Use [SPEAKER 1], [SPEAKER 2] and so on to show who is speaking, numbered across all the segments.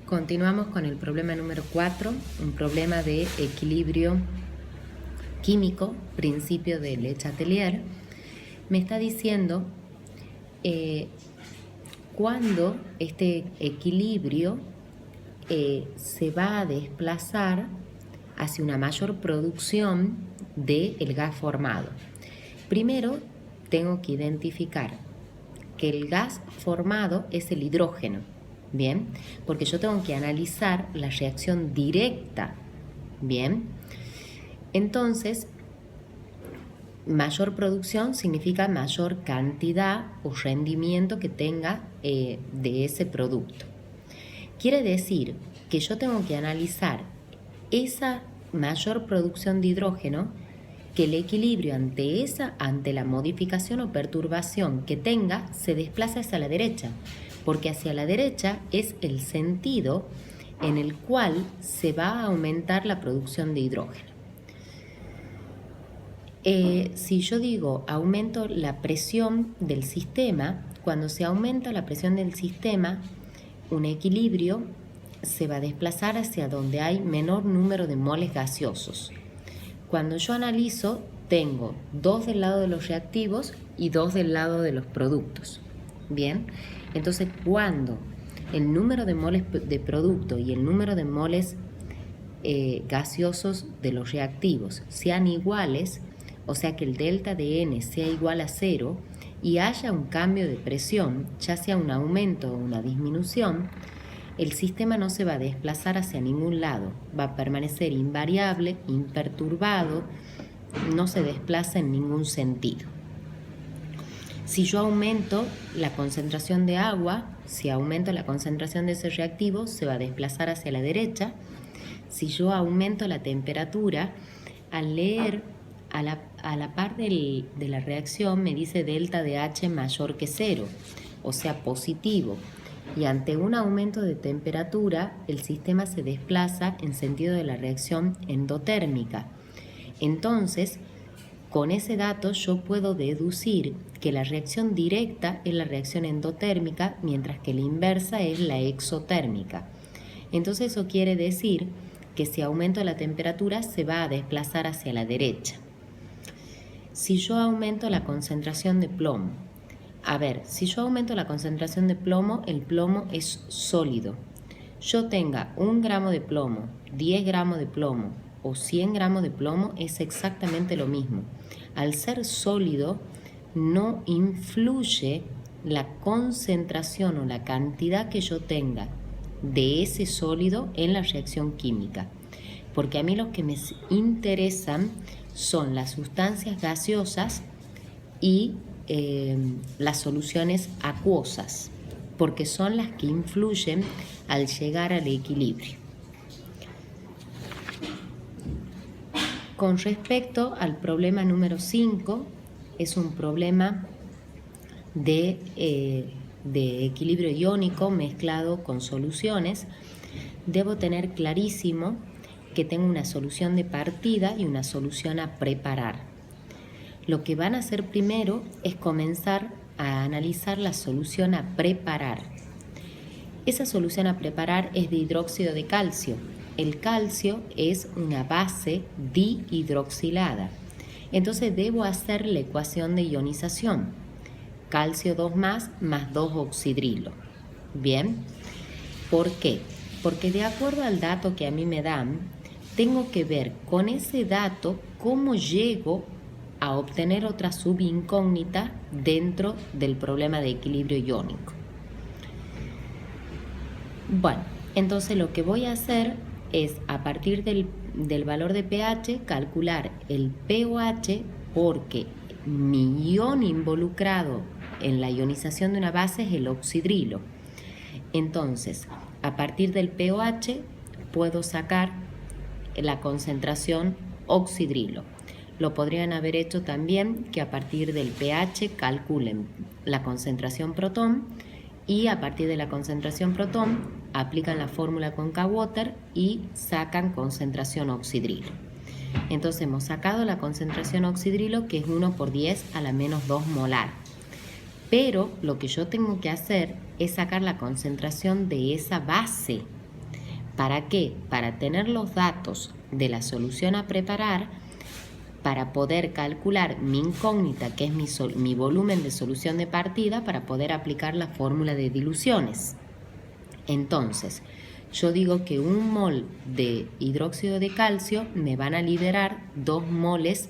[SPEAKER 1] Continuamos con el problema número 4, un problema de equilibrio químico, principio de Le Chatelier. Me está diciendo cuándo este equilibrio se va a desplazar hacia una mayor producción del gas formado. Primero tengo que identificar que el gas formado es el hidrógeno. Bien, porque yo tengo que analizar la reacción directa. Bien, entonces mayor producción significa mayor cantidad o rendimiento que tenga de ese producto. Quiere decir que yo tengo que analizar esa mayor producción de hidrógeno, que el equilibrio ante la modificación o perturbación que tenga se desplaza hacia la derecha, porque hacia la derecha es el sentido en el cual se va a aumentar la producción de hidrógeno. Si yo digo aumento la presión del sistema, cuando se aumenta la presión del sistema, un equilibrio se va a desplazar hacia donde hay menor número de moles gaseosos. Cuando yo analizo, tengo 2 del lado de los reactivos y 2 del lado de los productos. Bien, entonces cuando el número de moles de producto y el número de moles gaseosos de los reactivos sean iguales, o sea que el delta de N sea igual a 0 y haya un cambio de presión, ya sea un aumento o una disminución, el sistema no se va a desplazar hacia ningún lado, va a permanecer invariable, imperturbado, no se desplaza en ningún sentido. Si yo aumento la concentración de agua, si aumento la concentración de ese reactivo, se va a desplazar hacia la derecha. Si yo aumento la temperatura, al leer a la par de la reacción me dice delta de H mayor que 0, o sea positivo. Y ante un aumento de temperatura, el sistema se desplaza en sentido de la reacción endotérmica. Entonces, con ese dato yo puedo deducir que la reacción directa es la reacción endotérmica, mientras que la inversa es la exotérmica. Entonces eso quiere decir que si aumento la temperatura se va a desplazar hacia la derecha. Si yo aumento la concentración de plomo, si yo aumento la concentración de plomo, el plomo es sólido. Yo tenga 1 gramo de plomo, 10 gramos de plomo o 100 gramos de plomo, es exactamente lo mismo. Al ser sólido, no influye la concentración o la cantidad que yo tenga de ese sólido en la reacción química. Porque a mí lo que me interesan son las sustancias gaseosas y las soluciones acuosas, porque son las que influyen al llegar al equilibrio. Con respecto al problema número 5, es un problema de equilibrio iónico mezclado con soluciones. Debo tener clarísimo que tengo una solución de partida y una solución a preparar. Lo que van a hacer primero es comenzar a analizar la solución a preparar. Esa solución a preparar es de hidróxido de calcio. El calcio es una base dihidroxilada. Entonces debo hacer la ecuación de ionización. Calcio 2 más 2 oxidrilo. Bien, ¿por qué? Porque de acuerdo al dato que a mí me dan, tengo que ver con ese dato cómo llego a obtener otra subincógnita dentro del problema de equilibrio iónico. Bueno, entonces lo que voy a hacer es, a partir del valor de pH, calcular el pOH, porque mi ion involucrado en la ionización de una base es el oxidrilo. Entonces, a partir del pOH puedo sacar la concentración oxidrilo. Lo podrían haber hecho también que a partir del pH calculen la concentración protón y a partir de la concentración protón aplican la fórmula con K-Water y sacan concentración oxidrilo. Entonces hemos sacado la concentración oxidrilo, que es 1 por 10 a la menos 2 molar. Pero lo que yo tengo que hacer es sacar la concentración de esa base ¿Para qué? Para tener los datos de la solución a preparar, para poder calcular mi incógnita, que es mi volumen de solución de partida, para poder aplicar la fórmula de diluciones. Entonces, yo digo que 1 mol de hidróxido de calcio me van a liberar 2 moles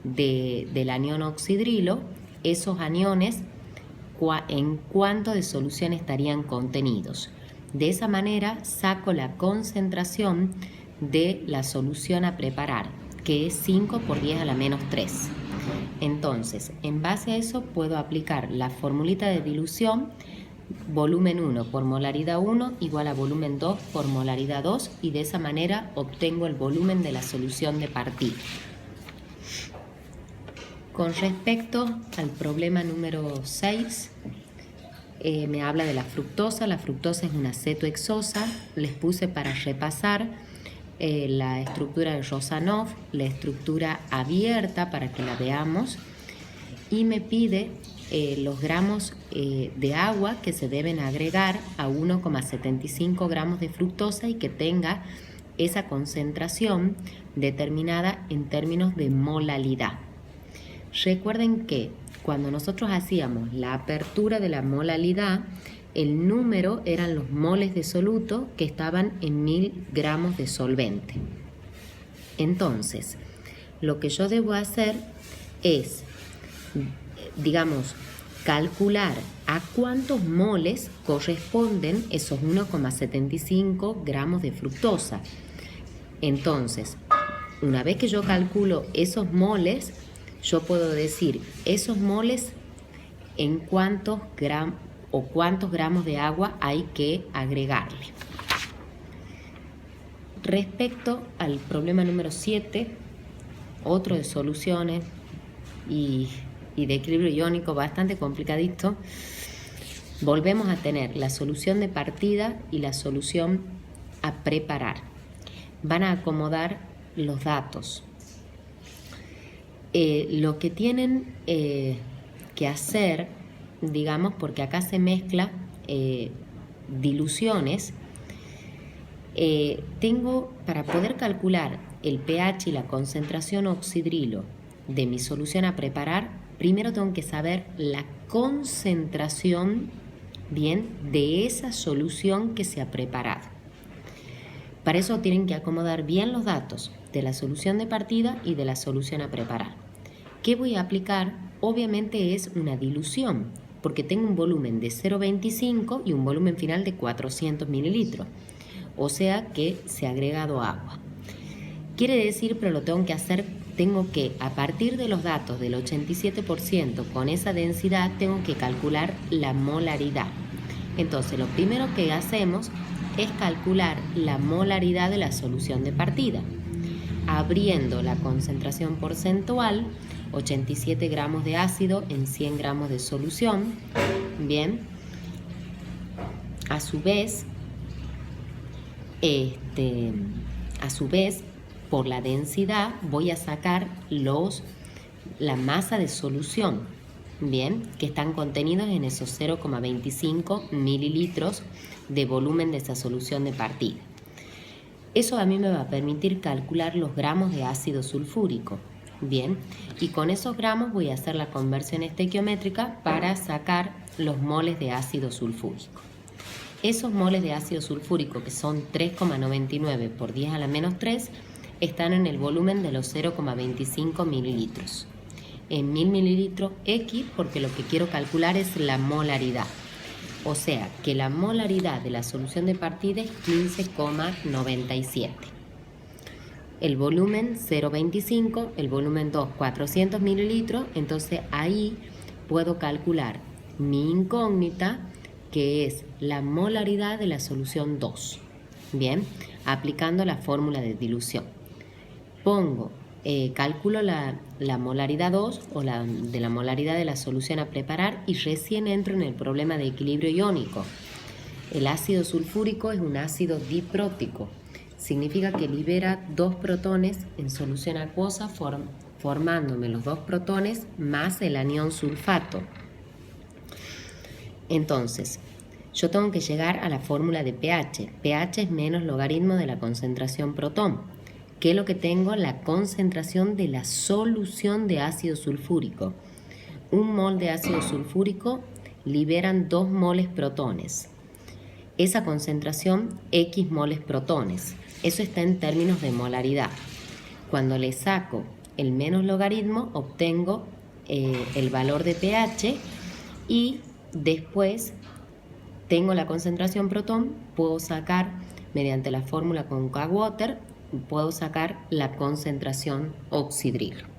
[SPEAKER 1] del anión oxidrilo. Esos aniones, ¿en cuánto de solución estarían contenidos? De esa manera saco la concentración de la solución a preparar, que es 5 por 10 a la menos 3. Entonces, en base a eso puedo aplicar la formulita de dilución: volumen 1 por molaridad 1 igual a volumen 2 por molaridad 2, y de esa manera obtengo el volumen de la solución de partida. Con respecto al problema número 6, me habla de la fructosa. La fructosa es una cetohexosa. Les puse para repasar la estructura de Rosanov, la estructura abierta para que la veamos, y me pide los gramos de agua que se deben agregar a 1,75 gramos de fructosa y que tenga esa concentración determinada en términos de molalidad. Recuerden que cuando nosotros hacíamos la apertura de la molalidad, el número eran los moles de soluto que estaban en 1000 gramos de solvente. Entonces, lo que yo debo hacer es, digamos, calcular a cuántos moles corresponden esos 1,75 gramos de fructosa. Entonces, una vez que yo calculo esos moles, yo puedo decir esos moles en cuántos gramos de agua hay que agregarle. Respecto al problema número 7, otro de soluciones y de equilibrio iónico bastante complicadito, volvemos a tener la solución de partida y la solución a preparar. Van a acomodar los datos. Lo que tienen que hacer, digamos, porque acá se mezcla diluciones, tengo, para poder calcular el pH y la concentración oxidrilo de mi solución a preparar, primero tengo que saber la concentración, bien, de esa solución que se ha preparado. Para eso tienen que acomodar bien los datos de la solución de partida y de la solución a preparar. ¿Qué voy a aplicar? Obviamente es una dilución, porque tengo un volumen de 0,25 y un volumen final de 400 mililitros. O sea que se ha agregado agua. Quiere decir, pero lo tengo que hacer, tengo que, a partir de los datos del 87% con esa densidad, tengo que calcular la molaridad. Entonces, lo primero que hacemos es calcular la molaridad de la solución de partida. Abriendo la concentración porcentual, 87 gramos de ácido en 100 gramos de solución. Bien, a su vez, por la densidad voy a sacar la masa de solución, bien, que están contenidos en esos 0,25 mililitros de volumen de esa solución de partida. Eso a mí me va a permitir calcular los gramos de ácido sulfúrico. Bien, y con esos gramos voy a hacer la conversión estequiométrica para sacar los moles de ácido sulfúrico. Esos moles de ácido sulfúrico, que son 3,99 por 10 a la menos 3, están en el volumen de los 0,25 mililitros. En 1000 mililitros X, porque lo que quiero calcular es la molaridad. O sea, que la molaridad de la solución de partida es 15,97. El volumen 0,25, el volumen 2, 400 mililitros, entonces ahí puedo calcular mi incógnita, que es la molaridad de la solución 2. Bien, aplicando la fórmula de dilución. Calculo la molaridad 2 o de la molaridad de la solución a preparar y recién entro en el problema de equilibrio iónico. El ácido sulfúrico es un ácido diprótico. Significa que libera 2 protones en solución acuosa, formándome los 2 protones más el anión sulfato. Entonces, yo tengo que llegar a la fórmula de pH. pH es menos logaritmo de la concentración protón. ¿Qué es lo que tengo? La concentración de la solución de ácido sulfúrico. 1 mol de ácido sulfúrico liberan 2 moles protones. Esa concentración, X moles protones. Eso está en términos de molaridad. Cuando le saco el menos logaritmo, obtengo el valor de pH y después tengo la concentración protón, puedo sacar, mediante la fórmula con K-Water, puedo sacar la concentración oxidrilo.